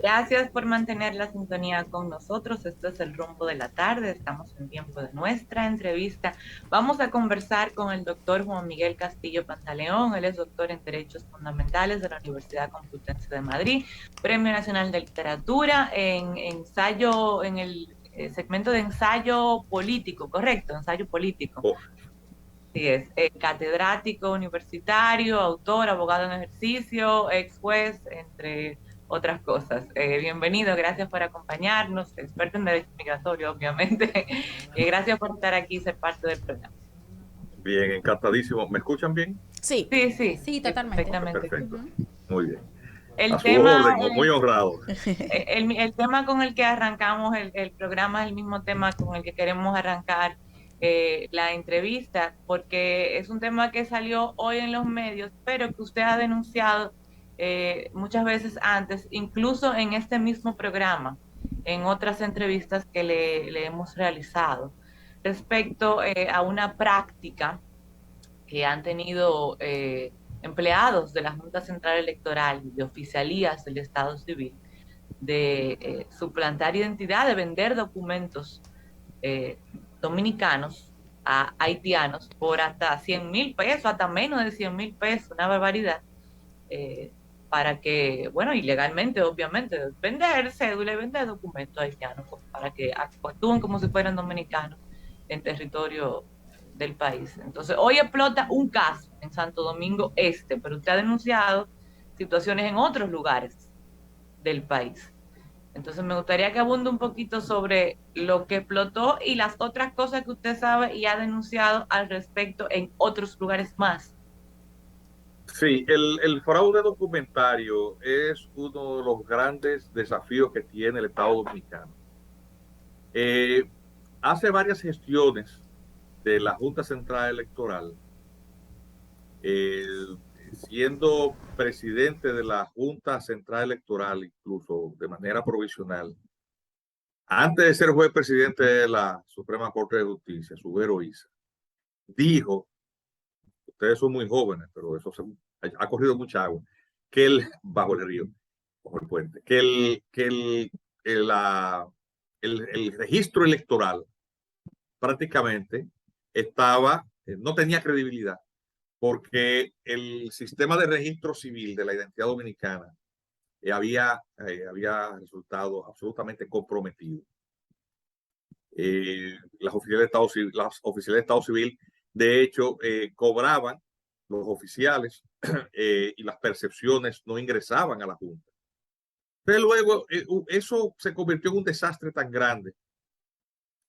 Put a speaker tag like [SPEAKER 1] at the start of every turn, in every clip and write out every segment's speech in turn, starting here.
[SPEAKER 1] Gracias por mantener la sintonía con nosotros. Esto es El Rumbo de la Tarde. Estamos en tiempo de nuestra entrevista. Vamos a conversar con el doctor Juan Miguel Castillo Pantaleón. Él es doctor en Derechos Fundamentales de la Universidad Complutense de Madrid, Premio Nacional de Literatura en ensayo, en el segmento de ensayo político, ¿correcto? Ensayo político.
[SPEAKER 2] Oh,
[SPEAKER 1] Sí, es catedrático universitario, autor, abogado en ejercicio, ex juez, entre otras cosas. Bienvenido, gracias por acompañarnos, experto en derecho migratorio, obviamente, y gracias por estar aquí y ser parte del programa.
[SPEAKER 2] bien, encantadísimo. ¿Me escuchan bien?
[SPEAKER 3] Sí,
[SPEAKER 1] Sí, sí,
[SPEAKER 3] sí,
[SPEAKER 1] sí,
[SPEAKER 3] totalmente.
[SPEAKER 2] Ok,
[SPEAKER 1] perfectamente.
[SPEAKER 2] perfecto. Muy bien. A
[SPEAKER 1] El
[SPEAKER 2] su
[SPEAKER 1] tema,
[SPEAKER 2] orden, muy honrado.
[SPEAKER 1] el tema con el que arrancamos el programa es el mismo tema con el que queremos arrancar la entrevista, porque es un tema que salió hoy en los medios, pero que usted ha denunciado muchas veces antes, incluso en este mismo programa, en otras entrevistas que le hemos realizado, respecto a una práctica que han tenido empleados de la Junta Central Electoral y de oficialías del Estado Civil de suplantar identidad, de vender documentos eh, dominicanos a haitianos por hasta 100.000 pesos, hasta menos de 100.000 pesos, una barbaridad, eh, para que, bueno, ilegalmente, obviamente, vender cédula y vender documentos haitianos para que actúen como si fueran dominicanos en territorio del país. Entonces, hoy explota un caso en Santo Domingo Este, pero usted ha denunciado situaciones en otros lugares del país. Entonces, me gustaría que abunde un poquito sobre lo que explotó y las otras cosas que usted sabe y ha denunciado al respecto en otros lugares más.
[SPEAKER 2] Sí, el fraude documentario es uno de los grandes desafíos que tiene el Estado Dominicano. Eh, Hace varias gestiones de la Junta Central Electoral, eh, siendo presidente de la Junta Central Electoral, incluso de manera provisional, antes de ser juez presidente de la Suprema Corte de Justicia, Subero Isa, dijo, ustedes son muy jóvenes, pero eso ha corrido mucha agua, que él, bajo el río, bajo el puente, el, la, el registro electoral prácticamente estaba, no tenía credibilidad, porque el sistema de registro civil de la identidad dominicana había resultado absolutamente comprometido. Las oficiales de Estado Civil, de hecho, cobraban los oficiales y las percepciones no ingresaban a la Junta. Pero luego eso se convirtió en un desastre tan grande.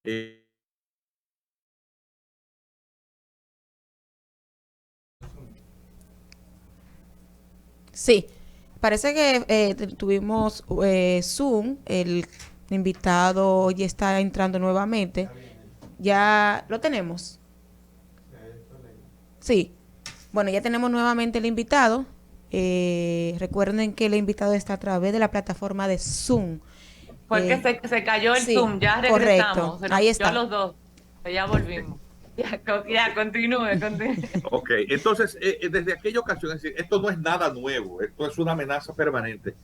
[SPEAKER 2] Eh,
[SPEAKER 3] Sí, parece que tuvimos Zoom, el invitado ya está entrando nuevamente. Ya lo tenemos. Sí, bueno, ya tenemos nuevamente el invitado. Recuerden que el invitado está a través de la plataforma de Zoom.
[SPEAKER 1] Fue que se cayó el
[SPEAKER 3] Sí,
[SPEAKER 1] Zoom, ya
[SPEAKER 3] correcto,
[SPEAKER 1] regresamos, se nos
[SPEAKER 3] ahí
[SPEAKER 1] cayó a
[SPEAKER 3] está.
[SPEAKER 1] los dos, ya volvimos. Ya, continúe, continúe.
[SPEAKER 2] ok, entonces, desde aquella ocasión, es decir, esto no es nada nuevo, esto es una amenaza permanente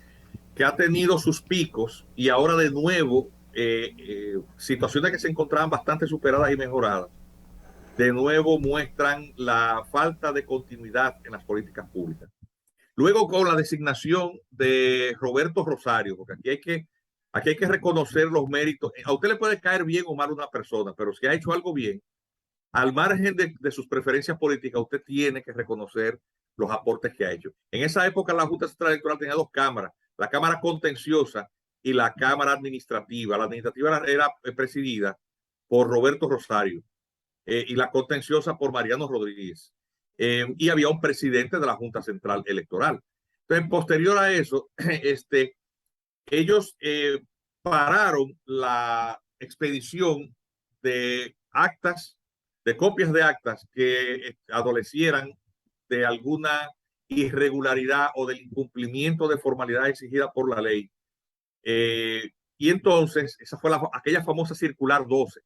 [SPEAKER 2] que ha tenido sus picos y ahora de nuevo situaciones que se encontraban bastante superadas y mejoradas, de nuevo muestran la falta de continuidad en las políticas públicas. Luego con la designación de Roberto Rosario, porque aquí hay que reconocer los méritos. A usted le puede caer bien o mal una persona, pero si ha hecho algo bien, al margen de sus preferencias políticas, usted tiene que reconocer los aportes que ha hecho. En esa época la Junta Central Electoral tenía dos cámaras, la Cámara Contenciosa y la Cámara Administrativa. La administrativa era presidida por Roberto Rosario y la contenciosa por Mariano Rodríguez. Y había un presidente de la Junta Central Electoral. Entonces, posterior a eso, ellos pararon la expedición de actas, de copias de actas que adolecieran de alguna irregularidad o del incumplimiento de formalidad exigida por la ley. Y entonces, esa fue aquella famosa circular 12.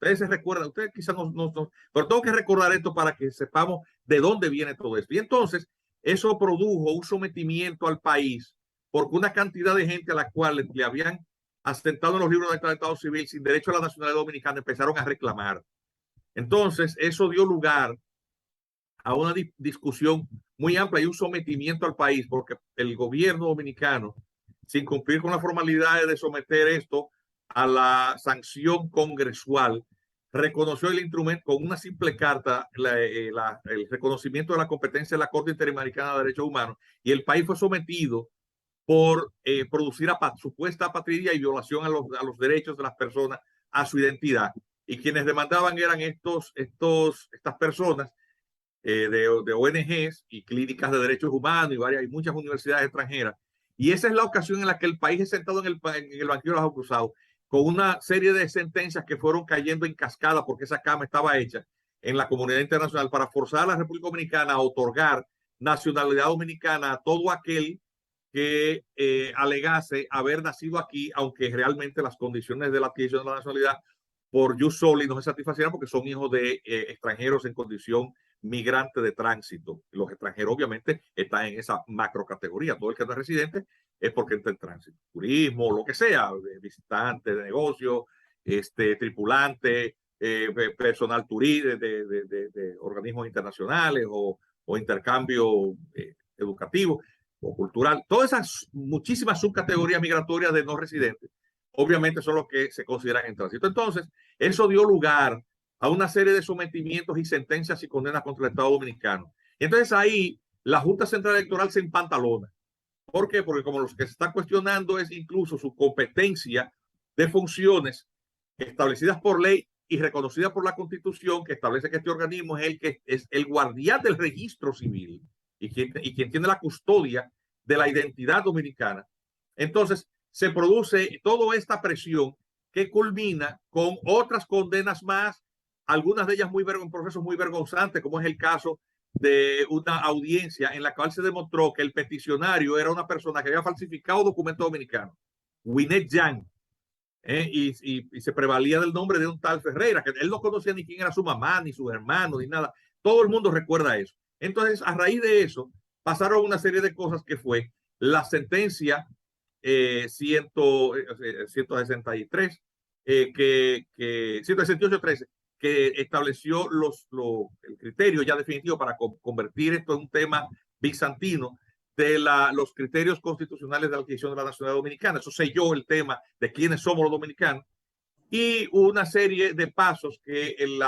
[SPEAKER 2] Ustedes se recuerdan, ustedes quizás no, pero tengo que recordar esto para que sepamos de dónde viene todo esto. Y entonces, eso produjo un sometimiento al país porque una cantidad de gente a la cual le habían asentado en los libros de Estado Civil sin derecho a la nacionalidad dominicana empezaron a reclamar. Entonces, eso dio lugar a una discusión muy amplia y un sometimiento al país, porque el gobierno dominicano, sin cumplir con la formalidad de someter esto a la sanción congresual, reconoció el instrumento con una simple carta, el reconocimiento de la competencia de la Corte Interamericana de Derechos Humanos, y el país fue sometido por producir supuesta apatría y violación a los derechos de las personas, a su identidad. Y quienes demandaban eran estas personas de ONGs y clínicas de derechos humanos y muchas universidades extranjeras. Y esa es la ocasión en la que el país es sentado en el banquillo de los acusados, con una serie de sentencias que fueron cayendo en cascada, porque esa cama estaba hecha en la comunidad internacional para forzar a la República Dominicana a otorgar nacionalidad dominicana a todo aquel que alegase haber nacido aquí, aunque realmente las condiciones de la adquisición de la nacionalidad por jus soli no se satisfacieran, porque son hijos de extranjeros en condición migrante de tránsito. Los extranjeros obviamente están en esa macro categoría. Todo el que no es residente es porque está en tránsito. Turismo, lo que sea, visitante de negocio, tripulante, personal turístico de organismos internacionales o intercambio educativo o cultural. Todas esas muchísimas subcategorías migratorias de no residentes obviamente son los que se consideran en tránsito. Entonces, eso dio lugar a una serie de sometimientos y sentencias y condenas contra el Estado Dominicano. Y entonces ahí la Junta Central Electoral se empantalona. ¿Por qué? Porque como los que se está cuestionando es incluso su competencia de funciones establecidas por ley y reconocidas por la Constitución, que establece que este organismo es el que es el guardián del registro civil y quien tiene la custodia de la identidad dominicana. Entonces, se produce toda esta presión que culmina con otras condenas más, algunas de ellas en procesos muy vergonzantes, como es el caso de una audiencia en la cual se demostró que el peticionario era una persona que había falsificado documentos dominicanos, Winnet Yang, y se prevalía del nombre de un tal Ferreira, que él no conocía ni quién era su mamá, ni sus hermanos, ni nada. Todo el mundo recuerda eso. Entonces, a raíz de eso, pasaron una serie de cosas que fue la sentencia 163, 168-13, que estableció el criterio ya definitivo para convertir esto en un tema bizantino de los criterios constitucionales de la adquisición de la nacionalidad dominicana. Eso selló el tema de quiénes somos los dominicanos y una serie de pasos que el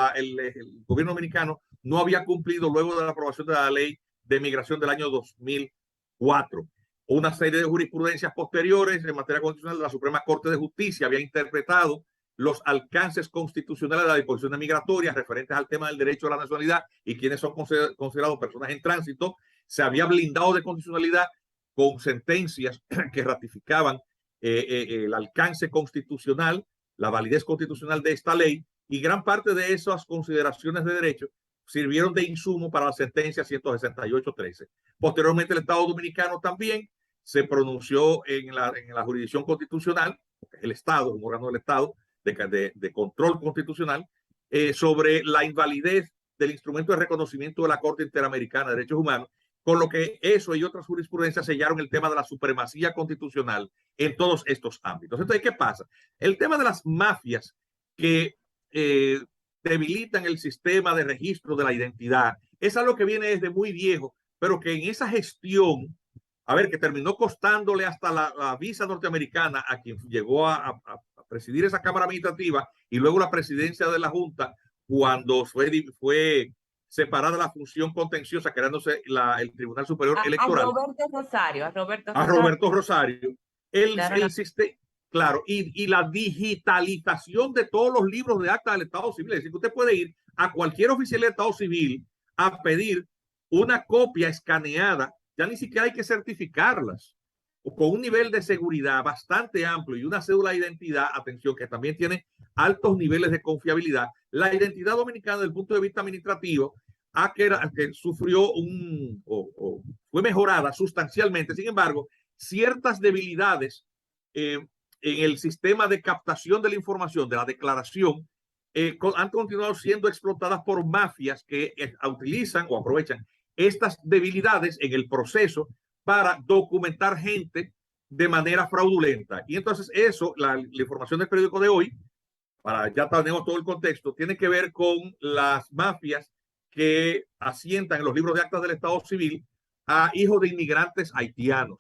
[SPEAKER 2] gobierno dominicano no había cumplido luego de la aprobación de la ley de migración del año 2004. Una serie de jurisprudencias posteriores en materia constitucional de la Suprema Corte de Justicia había interpretado los alcances constitucionales de las disposiciones migratorias referentes al tema del derecho a la nacionalidad y quienes son considerados personas en tránsito. Se había blindado de constitucionalidad con sentencias que ratificaban el alcance constitucional, la validez constitucional de esta ley, y gran parte de esas consideraciones de derecho sirvieron de insumo para la sentencia 168-13. Posteriormente, el Estado Dominicano también se pronunció en la jurisdicción constitucional, el Estado, un órgano del Estado de control constitucional, sobre la invalidez del instrumento de reconocimiento de la Corte Interamericana de Derechos Humanos, con lo que eso y otras jurisprudencias sellaron el tema de la supremacía constitucional en todos estos ámbitos. Entonces, ¿qué pasa? El tema de las mafias que debilitan el sistema de registro de la identidad es algo que viene desde muy viejo, pero que en esa gestión, que terminó costándole hasta la visa norteamericana a quien llegó a presidir esa Cámara Administrativa y luego la presidencia de la Junta, cuando fue separada la función contenciosa, creándose el Tribunal Superior Electoral.
[SPEAKER 1] A Roberto Rosario.
[SPEAKER 2] Claro, y la digitalización de todos los libros de acta del Estado Civil. Es decir, que usted puede ir a cualquier oficial de Estado Civil a pedir una copia escaneada, ya ni siquiera hay que certificarlas, o con un nivel de seguridad bastante amplio y una cédula de identidad, atención, que también tiene altos niveles de confiabilidad. La identidad dominicana, desde el punto de vista administrativo, que sufrió fue mejorada sustancialmente. Sin embargo, ciertas debilidades en el sistema de captación de la información, de la declaración, han continuado siendo explotadas por mafias que utilizan o aprovechan estas debilidades en el proceso para documentar gente de manera fraudulenta. Y entonces eso, la información del periódico de hoy, ya tenemos todo el contexto, tiene que ver con las mafias que asientan en los libros de actas del Estado Civil a hijos de inmigrantes haitianos.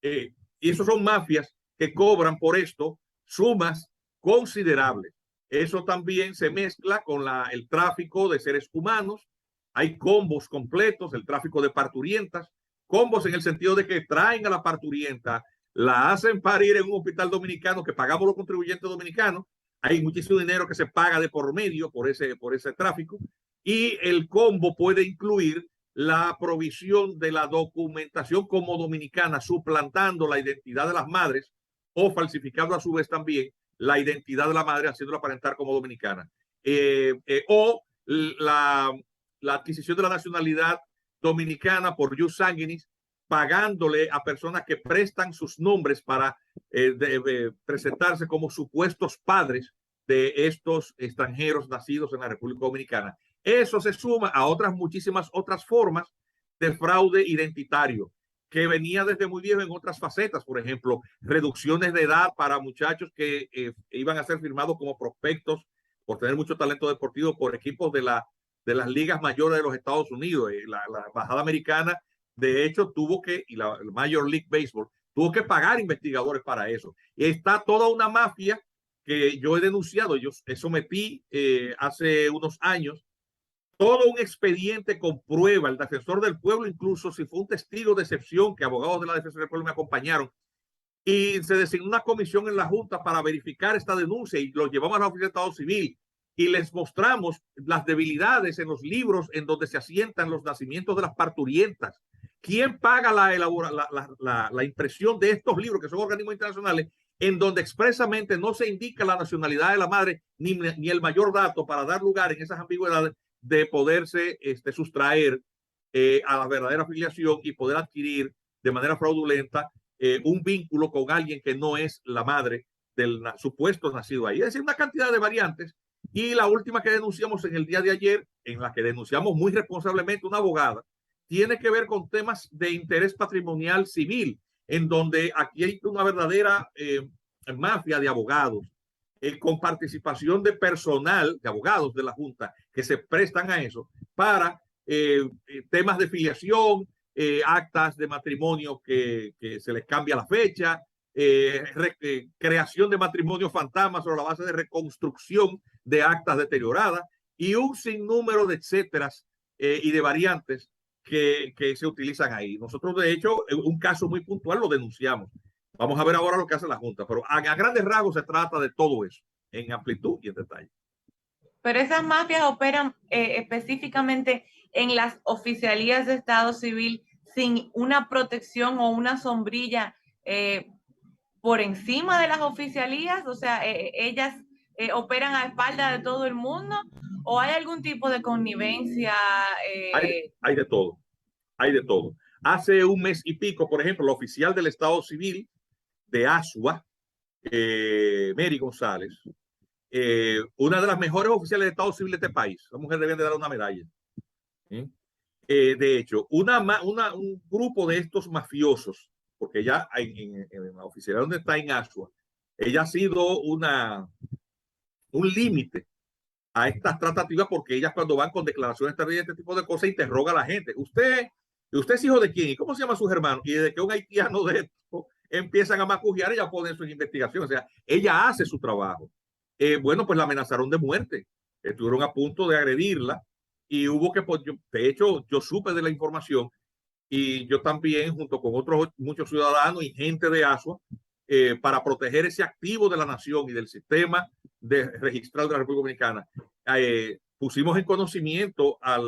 [SPEAKER 2] Y esos son mafias que cobran por esto sumas considerables. Eso también se mezcla con el tráfico de seres humanos. Hay combos completos, el tráfico de parturientas, combos en el sentido de que traen a la parturienta, la hacen parir en un hospital dominicano que pagamos los contribuyentes dominicanos. Hay muchísimo dinero que se paga de por medio por ese tráfico. Y el combo puede incluir la provisión de la documentación como dominicana, suplantando la identidad de las madres o falsificando a su vez también la identidad de la madre, haciéndola aparentar como dominicana. O la adquisición de la nacionalidad dominicana por jus sanguinis, pagándole a personas que prestan sus nombres para presentarse como supuestos padres de estos extranjeros nacidos en la República Dominicana. Eso se suma a muchísimas otras formas de fraude identitario que venía desde muy viejo en otras facetas. Por ejemplo, reducciones de edad para muchachos que iban a ser firmados como prospectos por tener mucho talento deportivo por equipos de las ligas mayores de los Estados Unidos. La embajada americana, de hecho, y la Major League Baseball tuvo que pagar investigadores para eso. Y está toda una mafia que yo he denunciado. Yo sometí hace unos años todo un expediente con prueba. El defensor del pueblo, incluso si fue un testigo de excepción, que abogados de la defensa del pueblo me acompañaron, y se designó una comisión en la Junta para verificar esta denuncia y lo llevamos a la Oficina de Estado Civil y les mostramos las debilidades en los libros en donde se asientan los nacimientos de las parturientas. ¿Quién paga la impresión de estos libros, que son organismos internacionales, en donde expresamente no se indica la nacionalidad de la madre ni el mayor dato para dar lugar en esas ambigüedades de poderse sustraer a la verdadera afiliación y poder adquirir de manera fraudulenta un vínculo con alguien que no es la madre del supuesto nacido ahí? Es decir, una cantidad de variantes. Y la última que denunciamos en el día de ayer, en la que denunciamos muy responsablemente una abogada, tiene que ver con temas de interés patrimonial civil, en donde aquí hay una verdadera mafia de abogados, con participación de personal, de abogados de la Junta, que se prestan a eso para temas de filiación, actas de matrimonio que se les cambia la fecha, creación de matrimonio fantasma sobre la base de reconstrucción de actas deterioradas y un sinnúmero de etcéteras y de variantes que se utilizan ahí. Nosotros, de hecho, un caso muy puntual lo denunciamos. Vamos a ver ahora lo que hace la Junta, pero a grandes rasgos se trata de todo eso, en amplitud y en detalle.
[SPEAKER 1] Pero esas mafias operan específicamente en las oficialías de Estado Civil sin una protección o una sombrilla por encima de las oficialías, o sea, ellas operan a espaldas de todo el mundo, o hay algún tipo de connivencia.
[SPEAKER 2] Hay de todo, hay de todo. Hace un mes y pico, por ejemplo, la oficial del Estado Civil de Asua, Mary González, una de las mejores oficiales de Estado Civil de este país. La mujer deben de dar una medalla. De hecho, un grupo de estos mafiosos, porque ya en la oficina donde está en Asua, ella ha sido un límite a estas tratativas, porque ellas, cuando van con declaraciones tardías, este tipo de cosas, interroga a la gente. ¿Usted es hijo de quién? ¿Y cómo se llaman sus hermanos? Y desde que un haitiano de esto empiezan a macujear, ella pone sus investigaciones. O sea, ella hace su trabajo. Bueno, pues la amenazaron de muerte. Estuvieron a punto de agredirla y hubo que, pues, de hecho, yo supe de la información y yo también, junto con otros muchos ciudadanos y gente de Asua, para proteger ese activo de la nación y del sistema registral de la República Dominicana, pusimos en conocimiento a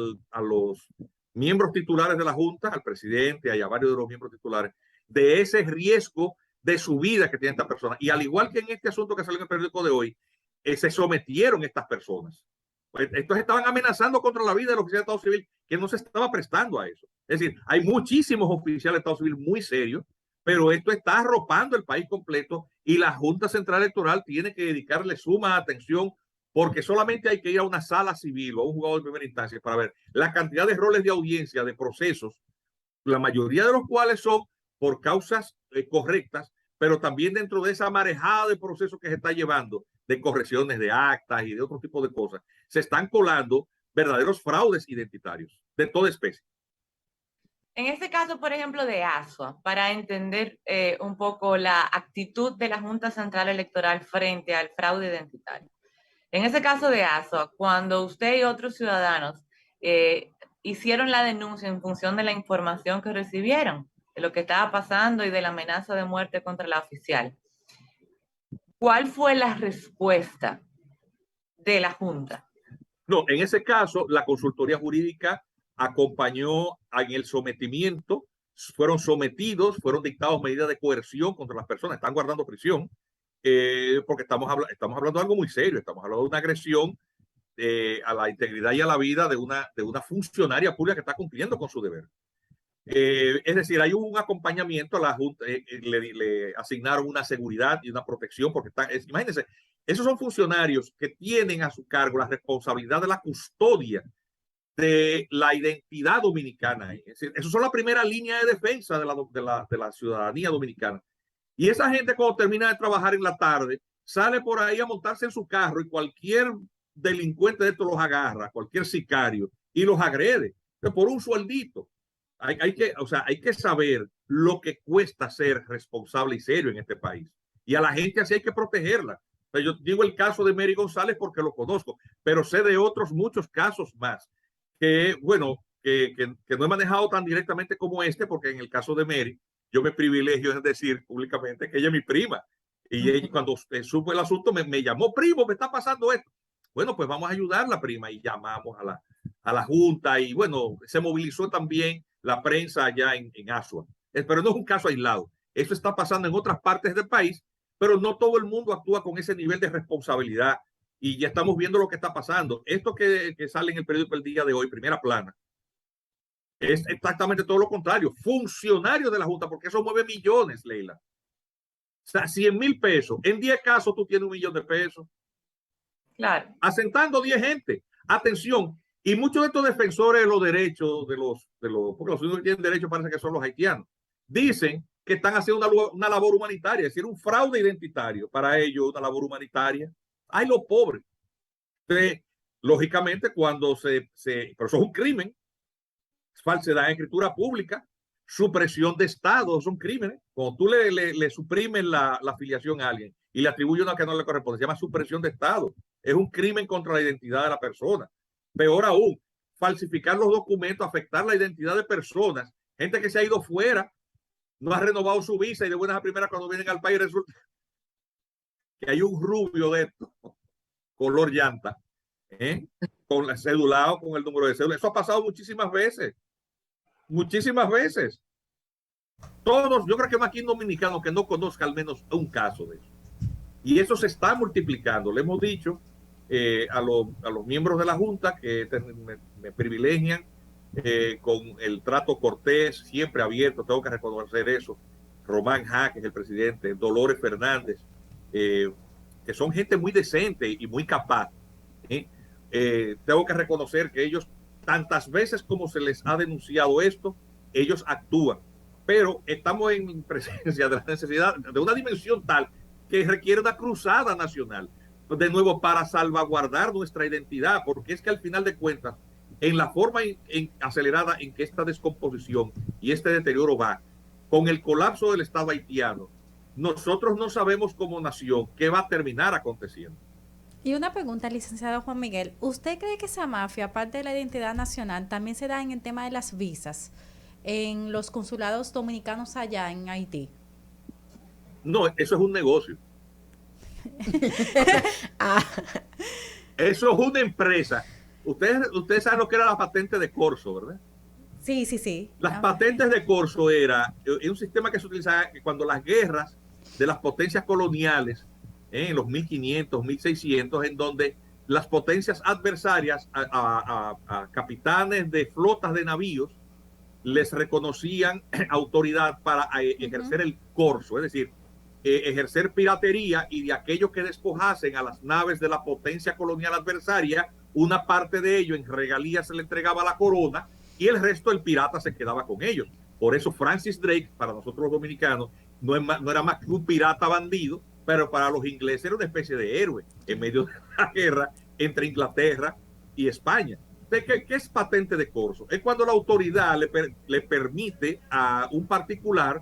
[SPEAKER 2] los miembros titulares de la Junta, al presidente y a varios de los miembros titulares, de ese riesgo de su vida que tiene esta persona. Y al igual que en este asunto que salió en el periódico de hoy, se sometieron estas personas. Pues, estos estaban amenazando contra la vida del oficial de Estado Civil, que no se estaba prestando a eso. Es decir, hay muchísimos oficiales de Estado Civil muy serios, pero esto está arropando el país completo y la Junta Central Electoral tiene que dedicarle suma atención, porque solamente hay que ir a una sala civil o a un juzgado de primera instancia para ver la cantidad de roles de audiencia, de procesos, la mayoría de los cuales son por causas correctas, pero también dentro de esa marejada de procesos que se está llevando, de correcciones de actas y de otro tipo de cosas, se están colando verdaderos fraudes identitarios de toda especie.
[SPEAKER 1] En este caso, por ejemplo, de ASUA, para entender un poco la actitud de la Junta Central Electoral frente al fraude identitario. En ese caso de ASUA, cuando usted y otros ciudadanos hicieron la denuncia en función de la información que recibieron, de lo que estaba pasando y de la amenaza de muerte contra la oficial, ¿cuál fue la respuesta de la Junta?
[SPEAKER 2] No, en ese caso, la consultoría jurídica acompañó en el sometimiento, fueron sometidos, fueron dictados medidas de coerción contra las personas, están guardando prisión, porque estamos hablando de algo muy serio, estamos hablando de una agresión a la integridad y a la vida de una funcionaria pública que está cumpliendo con su deber. Es decir, hay un acompañamiento a la Junta, le asignaron una seguridad y una protección, porque imagínense, esos son funcionarios que tienen a su cargo la responsabilidad de la custodia de la identidad dominicana. Es decir, esos son la primera línea de defensa de la ciudadanía dominicana. Y esa gente, cuando termina de trabajar en la tarde, sale por ahí a montarse en su carro y cualquier delincuente de estos los agarra, cualquier sicario, y los agrede por un sueldito. Hay que saber lo que cuesta ser responsable y serio en este país. Y a la gente así hay que protegerla. Yo digo el caso de Mary González porque lo conozco, pero sé de otros muchos casos más que, bueno, que no he manejado tan directamente como este, porque en el caso de Mary, yo me privilegio en decir públicamente que ella es mi prima. Y ella, cuando supo el asunto, me llamó, primo, me está pasando esto. Bueno, pues vamos a ayudar la prima, y llamamos a la Junta, y bueno, se movilizó también la prensa allá en Asua. Pero no es un caso aislado. Eso está pasando en otras partes del país, pero no todo el mundo actúa con ese nivel de responsabilidad. Y ya estamos viendo lo que está pasando. Esto que sale en el periódico el día de hoy, primera plana, es exactamente todo lo contrario. Funcionarios de la Junta, porque eso mueve millones, Leila. O sea, 100,000 pesos. En 10 casos tú tienes 1 millón de pesos.
[SPEAKER 1] Claro.
[SPEAKER 2] Asentando 10 gente. Atención. Y muchos de estos defensores de los derechos, porque los únicos que tienen derecho parece que son los haitianos, dicen que están haciendo una labor humanitaria, es decir, un fraude identitario. Para ellos, una labor humanitaria. Ay, los pobres. Entonces, lógicamente, cuando pero eso es un crimen, falsedad en escritura pública, supresión de Estado, son crímenes. Cuando tú le suprimes la afiliación a alguien y le atribuyes una que no le corresponde, se llama supresión de Estado. Es un crimen contra la identidad de la persona. Peor aún, falsificar los documentos, afectar la identidad de personas, gente que se ha ido fuera, no ha renovado su visa y de buenas a primeras cuando vienen al país resulta que hay un rubio de esto, color llanta, con la cedulado, con el número de cédula. Eso ha pasado muchísimas veces. Muchísimas veces. Todos, yo creo que no aquí un dominicano que no conozca al menos un caso de eso. Y eso se está multiplicando. Le hemos dicho a los miembros de la Junta que me privilegian con el trato cortés, siempre abierto, tengo que reconocer eso. Román Jaques, el presidente, Dolores Fernández, que son gente muy decente y muy capaz. Tengo que reconocer que ellos, tantas veces como se les ha denunciado esto, ellos actúan. Pero estamos en presencia de la necesidad de una dimensión tal que requiere una cruzada nacional, de nuevo, para salvaguardar nuestra identidad, porque es que al final de cuentas, en la forma acelerada en que esta descomposición y este deterioro va, con el colapso del Estado haitiano, nosotros no sabemos como nación qué va a terminar aconteciendo.
[SPEAKER 4] Y una pregunta, licenciado Juan Miguel. ¿Usted cree que esa mafia, aparte de la identidad nacional, también se da en el tema de las visas en los consulados dominicanos allá en Haití?
[SPEAKER 2] No, eso es un negocio. Eso es una empresa. Ustedes saben lo que era la patente de Corso, ¿verdad?
[SPEAKER 4] Sí, sí, sí.
[SPEAKER 2] Las patentes de Corso era un sistema que se utilizaba cuando las guerras de las potencias coloniales, en los 1500, 1600, en donde las potencias adversarias a capitanes de flotas de navíos les reconocían autoridad para ejercer el corso, es decir, ejercer piratería, y de aquellos que despojasen a las naves de la potencia colonial adversaria, una parte de ello en regalías se le entregaba a la corona y el resto el pirata se quedaba con ellos. Por eso Francis Drake, para nosotros los dominicanos, no era más que un pirata bandido, pero para los ingleses era una especie de héroe en medio de la guerra entre Inglaterra y España. ¿Qué es patente de corso? Es cuando la autoridad le permite a un particular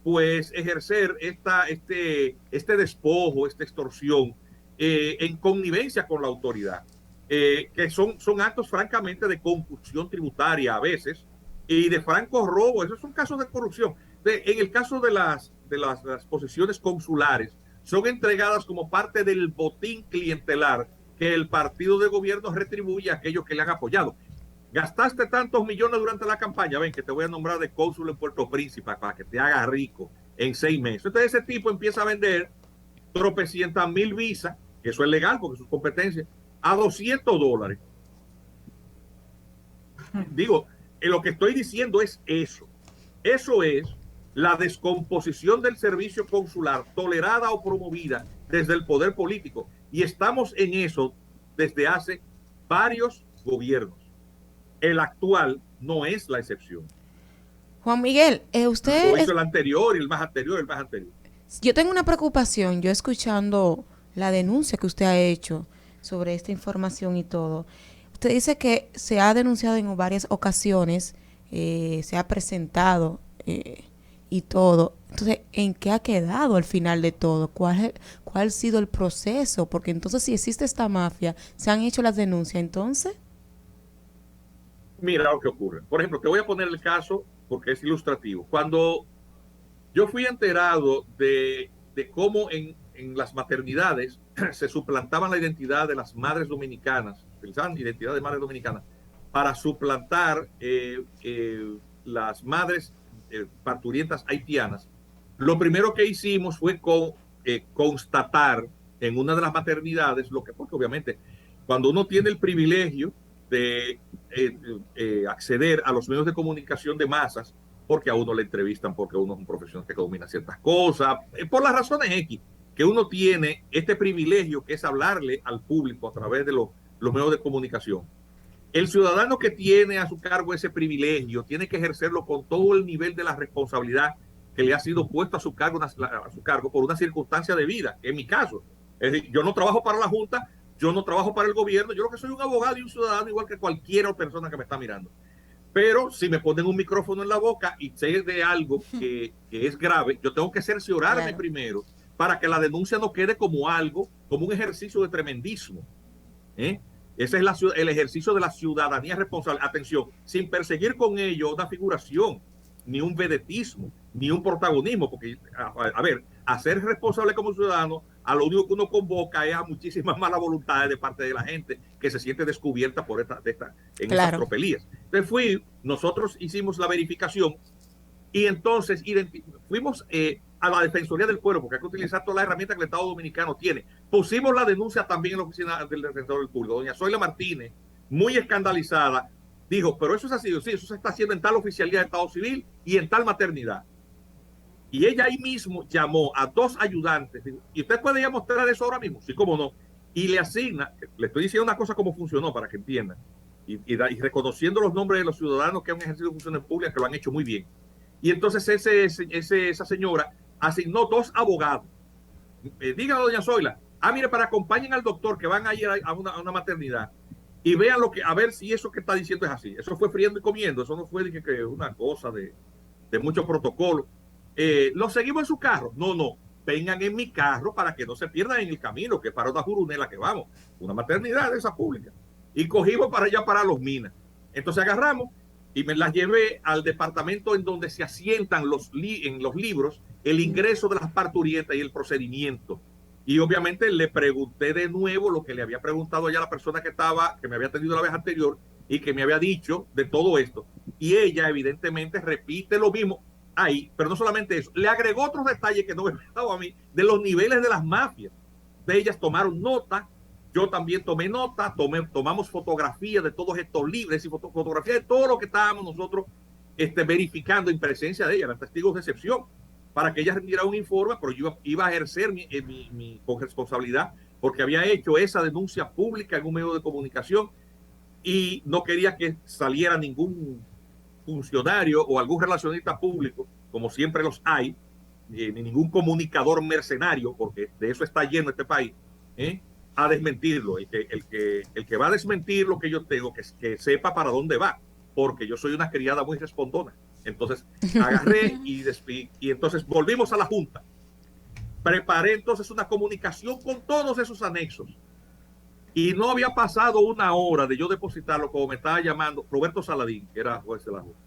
[SPEAKER 2] pues ejercer este despojo, esta extorsión en connivencia con la autoridad, que son actos francamente de concusión tributaria a veces y de franco robo. Esos son casos de corrupción. En el caso de las posiciones consulares, son entregadas como parte del botín clientelar que el partido de gobierno retribuye a aquellos que le han apoyado. Gastaste tantos millones durante la campaña, ven que te voy a nombrar de cónsul en Puerto Príncipe para que te haga rico en 6 meses. Entonces ese tipo empieza a vender tropecientas mil visas, que eso es legal porque es su competencia, a $200. Digo, lo que estoy diciendo es eso. Eso es la descomposición del servicio consular tolerada o promovida desde el poder político. Y estamos en eso desde hace varios gobiernos. El actual no es la excepción.
[SPEAKER 3] Juan Miguel, usted...
[SPEAKER 2] Lo hizo el anterior y el más anterior, el más anterior.
[SPEAKER 3] Yo tengo una preocupación, yo escuchando la denuncia que usted ha hecho sobre esta información y todo. Usted dice que se ha denunciado en varias ocasiones, se ha presentado y todo. Entonces, ¿en qué ha quedado al final de todo? ¿Cuál ha sido el proceso? Porque entonces si existe esta mafia, se han hecho las denuncias, entonces...
[SPEAKER 2] Mira lo que ocurre. Por ejemplo, te voy a poner el caso porque es ilustrativo. Cuando yo fui enterado de cómo en las maternidades se suplantaban la identidad de las madres dominicanas, utilizaban identidad de madres dominicanas, para suplantar las madres parturientas haitianas, lo primero que hicimos fue constatar en una de las maternidades, porque obviamente cuando uno tiene el privilegio de acceder a los medios de comunicación de masas, porque a uno le entrevistan, porque uno es un profesional que domina ciertas cosas, por las razones X, que uno tiene este privilegio que es hablarle al público a través de los medios de comunicación. El ciudadano que tiene a su cargo ese privilegio tiene que ejercerlo con todo el nivel de la responsabilidad que le ha sido puesto a su cargo por una circunstancia de vida, que en mi caso. Es decir, yo no trabajo para la Junta, yo no trabajo para el gobierno, yo lo que soy un abogado y un ciudadano igual que cualquier otra persona que me está mirando. Pero si me ponen un micrófono en la boca y sé de algo que es grave, yo tengo que cerciorarme primero para que la denuncia no quede como un ejercicio de tremendismo. Ese es el ejercicio de la ciudadanía responsable. Atención, sin perseguir con ello una figuración, ni un vedetismo, ni un protagonismo, porque, a ver, a ser responsable como ciudadano, a lo único que uno convoca es a muchísimas malas voluntades de parte de la gente que se siente descubierta por estas tropelías. Entonces nosotros hicimos la verificación y entonces fuimos a la Defensoría del Pueblo, porque hay que utilizar todas las herramientas que el Estado Dominicano tiene. Pusimos la denuncia también en la oficina del Defensor del Pueblo. Doña Zoila Martínez, muy escandalizada, dijo, pero eso es así, sí, eso se está haciendo en tal oficialía de Estado Civil y en tal maternidad. Y ella ahí mismo llamó a 2 ayudantes. ¿Y usted puede ya mostrar eso ahora mismo? Sí, cómo no. Y le asigna, le estoy diciendo una cosa cómo funcionó para que entiendan. Y reconociendo los nombres de los ciudadanos que han ejercido funciones públicas, que lo han hecho muy bien. Y entonces esa señora asignó 2 abogados. Dígale a doña Zoila, mire, para acompañen al doctor que van a ir a una maternidad y vean a ver si eso que está diciendo es así. Eso fue friendo y comiendo, eso no fue que una cosa de mucho protocolo. ¿Lo seguimos en su carro? No, vengan en mi carro para que no se pierdan en el camino, que para una jurunela que vamos, una maternidad de esa pública. Y cogimos para allá, para Los Minas. Entonces agarramos y me las llevé al departamento en donde se asientan en los libros el ingreso de las parturientas y el procedimiento. Y obviamente le pregunté de nuevo lo que le había preguntado ya la persona que me había atendido la vez anterior y que me había dicho de todo esto. Y ella evidentemente repite lo mismo ahí, pero no solamente eso, le agregó otros detalles que no me había dado a mí de los niveles de las mafias. De ellas tomaron nota, yo también tomé nota, tomamos fotografías de todos estos libros y fotografías de todo lo que estábamos nosotros verificando en presencia de ella, eran testigos de excepción, para que ella rendiera un informe, pero yo iba a ejercer mi responsabilidad porque había hecho esa denuncia pública en un medio de comunicación y no quería que saliera ningún funcionario o algún relacionista público, como siempre los hay, ni ningún comunicador mercenario, porque de eso está lleno este país, a desmentirlo. El que va a desmentir lo que yo tengo, que sepa para dónde va, porque yo soy una criada muy respondona. Entonces agarré y entonces volvimos a la Junta. Preparé entonces una comunicación con todos esos anexos. Y no había pasado una hora de yo depositarlo, como me estaba llamando Roberto Saladín, que era juez de la Junta.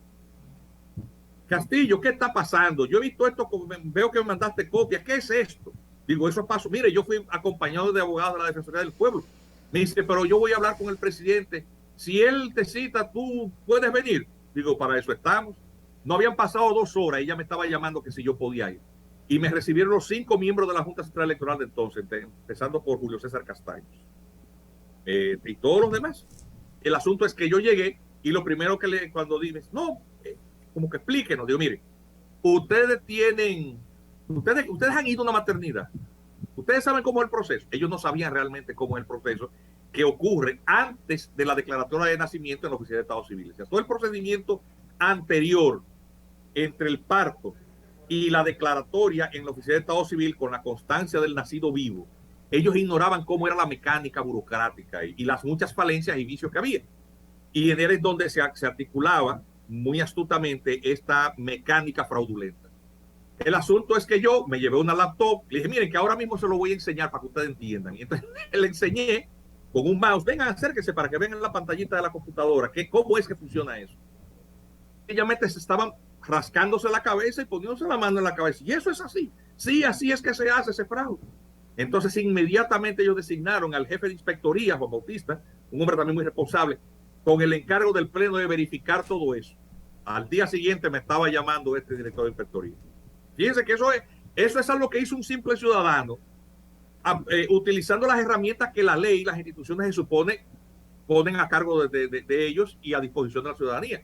[SPEAKER 2] Castillo, ¿qué está pasando? Yo he visto esto, veo que me mandaste copia. ¿Qué es esto? Digo, eso pasó. Mire, yo fui acompañado de abogados de la Defensoría del Pueblo. Me dice, pero yo voy a hablar con el presidente. Si él te cita, ¿tú puedes venir? Digo, para eso estamos. No habían pasado 2 horas y ella me estaba llamando que si yo podía ir. Y me recibieron los 5 miembros de la Junta Central Electoral de entonces, empezando por Julio César Castaños. Y todos los demás. El asunto es que yo llegué y lo primero que cuando dime, no, como que explíquenos, digo, mire, ustedes han ido a una maternidad, ustedes saben cómo es el proceso. Ellos no sabían realmente cómo es el proceso que ocurre antes de la declaratoria de nacimiento en la Oficina de Estado Civil. O sea, todo el procedimiento anterior entre el parto y la declaratoria en la Oficina de Estado Civil con la constancia del nacido vivo, ellos ignoraban cómo era la mecánica burocrática y las muchas falencias y vicios que había. Y en él es donde se articulaba muy astutamente esta mecánica fraudulenta. El asunto es que yo me llevé una laptop, le dije, miren, que ahora mismo se lo voy a enseñar para que ustedes entiendan. Y entonces le enseñé con un mouse, vengan, acérquense para que vean en la pantallita de la computadora cómo es que funciona eso. Ellos se estaban rascándose la cabeza y poniéndose la mano en la cabeza. Y eso es así. Sí, así es que se hace ese fraude. Entonces inmediatamente ellos designaron al jefe de inspectoría, Juan Bautista, un hombre también muy responsable, con el encargo del pleno de verificar todo eso. Al día siguiente me estaba llamando este director de inspectoría. Fíjense que eso es algo que hizo un simple ciudadano, utilizando las herramientas que la ley y las instituciones se supone ponen a cargo de ellos y a disposición de la ciudadanía.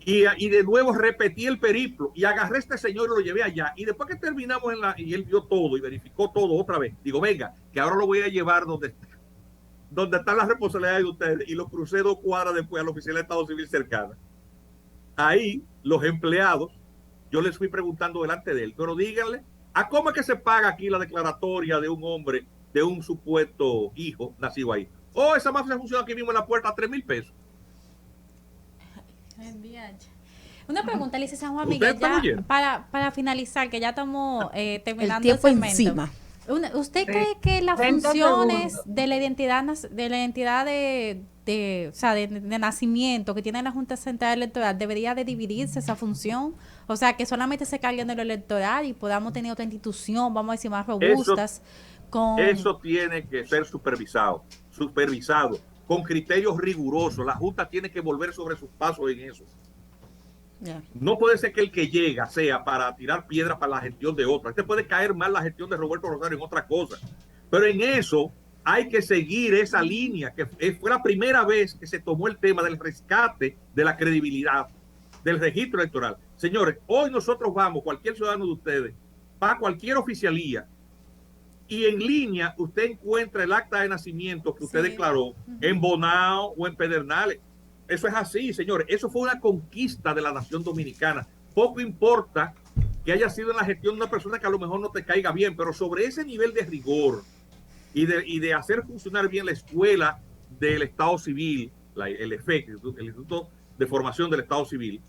[SPEAKER 2] Y de nuevo repetí el periplo y agarré a este señor y lo llevé allá. Y después que terminamos y él vio todo y verificó todo otra vez, digo, venga, que ahora lo voy a llevar donde están las responsabilidades de ustedes. Y lo crucé 2 cuadras después a la oficina de Estado Civil cercana. Ahí los empleados, yo les fui preguntando delante de él, pero díganle, ¿a cómo es que se paga aquí la declaratoria de un hombre, de un supuesto hijo nacido ahí? Oh, esa mafia funciona aquí mismo en la puerta a 3,000 pesos.
[SPEAKER 4] Una pregunta, licenciado Juan Miguel, ya para finalizar, que ya estamos terminando
[SPEAKER 3] el tiempo encima.
[SPEAKER 4] ¿Usted cree que las funciones de la identidad de nacimiento que tiene la Junta Central Electoral debería de dividirse esa función? O sea, que solamente se carguen de lo electoral y podamos tener otra institución, vamos a decir, más robustas.
[SPEAKER 2] Eso tiene que ser supervisado con criterios rigurosos. La Junta tiene que volver sobre sus pasos en eso. Yeah. No puede ser que el que llega sea para tirar piedras para la gestión de otro. Puede caer mal la gestión de Roberto Rosario en otra cosa. Pero en eso hay que seguir esa línea, que fue la primera vez que se tomó el tema del rescate de la credibilidad del registro electoral. Señores, hoy nosotros vamos, cualquier ciudadano de ustedes, para cualquier oficialía, y en línea usted encuentra el acta de nacimiento que usted declaró en Bonao o en Pedernales. Eso es así, señores. Eso fue una conquista de la nación dominicana. Poco importa que haya sido en la gestión de una persona que a lo mejor no te caiga bien, pero sobre ese nivel de rigor y de hacer funcionar bien la escuela del Estado Civil, el EFEC, el Instituto de Formación del Estado Civil,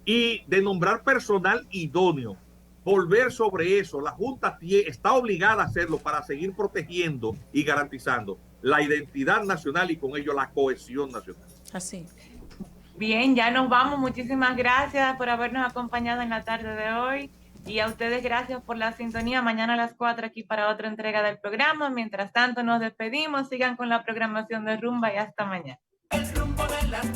[SPEAKER 2] y de nombrar personal idóneo, volver sobre eso. La Junta está obligada a hacerlo para seguir protegiendo y garantizando la identidad nacional y con ello la cohesión nacional.
[SPEAKER 3] Así.
[SPEAKER 1] Bien, ya nos vamos. Muchísimas gracias por habernos acompañado en la tarde de hoy. Y a ustedes gracias por la sintonía. Mañana a las 4 aquí para otra entrega del programa. Mientras tanto nos despedimos. Sigan con la programación de Rumba y hasta mañana. El rumbo de las